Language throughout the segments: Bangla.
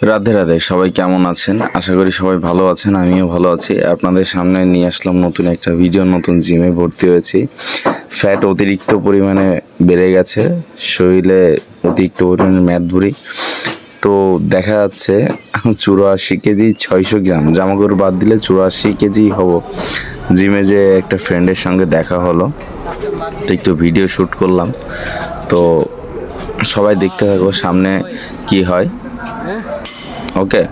রাধে রাধে, সবাই কেমন আছেন? আশা করি সবাই ভালো আছেন, আমিও ভালো আছি। আপনাদের সামনে নিয়ে আসলাম নতুন একটা ভিডিও। নতুন জিমে ভর্তি হয়েছি। ফ্যাট অতিরিক্ত পরিমাণে বেড়ে গেছে, শরীরে অতিরিক্ত পরিমাণে মেদভুঁড়ি। তো দেখা যাচ্ছে 84 কেজি 600 গ্রাম, জামাকাপড় বাদ দিলে 84 কেজি হব। জিমে যে একটা ফ্রেন্ডের সঙ্গে দেখা হলো, তো একটু ভিডিও শ্যুট করলাম। তো সবাই দেখতে থাকো সামনে কি হয়। ওকে,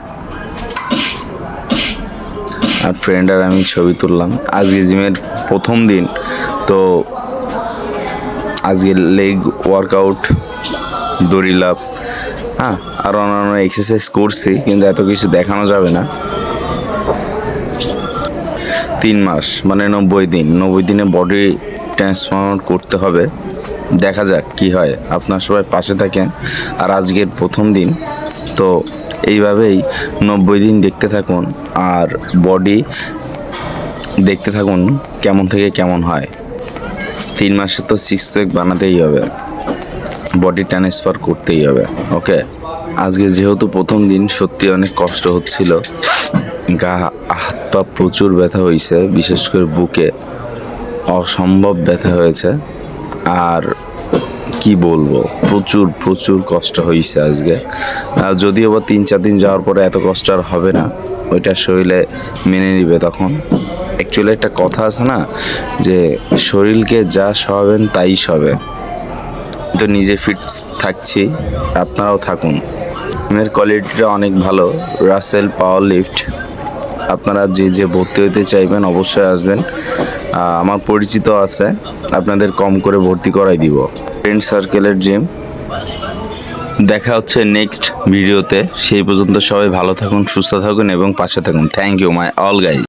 আর ফ্রেন্ড আর আমি ছবি তুললাম। আজকে জিমের প্রথম দিন, তো আজকে লেগ ওয়ার্কআউট, দড়ি লাফ, হ্যাঁ, আর অন্যান্য এক্সারসাইজ করছি, কিন্তু এত কিছু দেখানো যাবে না। 3 মাস মানে 90 দিন, 90 দিনে বডি ট্রান্সফর্ম করতে হবে। দেখা যাক কি হয়। আপনার সবাই পাশে থাকেন। আর আজকের প্রথম দিন, তো এইভাবেই 90 দিন দেখতে থাকুন আর বডি দেখতে থাকুন কেমন থেকে কেমন হয়। 3 মাসে তো 6 প্যাক বানাতেই হবে, বডি ট্রান্সফার করতেই হবে। ওকে, আজকে যেহেতু প্রথম দিন, সত্যি অনেক কষ্ট হচ্ছিল। গা হাত পা প্রচুর ব্যথা হয়েছে, বিশেষ করে বুকে অসম্ভব ব্যথা হয়েছে। আর কি বলবো, প্রচুর প্রচুর কষ্ট হয়েছে আজকে। যদিও বা 3-4 দিন যাওয়ার পরে এত কষ্ট আর হবে না, ওইটা শরীরে মেনে নিবে তখন। অ্যাকচুয়ালি একটা কথা আছে না, যে শরীরকে যা সহাবেন তাই সবে। তো নিজে ফিট থাকছি, আপনারাও থাকুন। জিমের কোয়ালিটিটা অনেক ভালো। রাসেল পাওয়ার লিফট। আপনারা যে যে ভর্তি হতে চাইবেন অবশ্যই আসবেন। আমার পরিচিত আছে, আপনাদের কম করে ভর্তি করাই দিব। ফ্রেন্ড সার্কেলের জিম। দেখা হচ্ছে নেক্সট ভিডিওতে। সেই পর্যন্ত সবাই ভালো থাকুন, সুস্থ থাকুন এবং পাশে থাকুন। Thank you my all guys.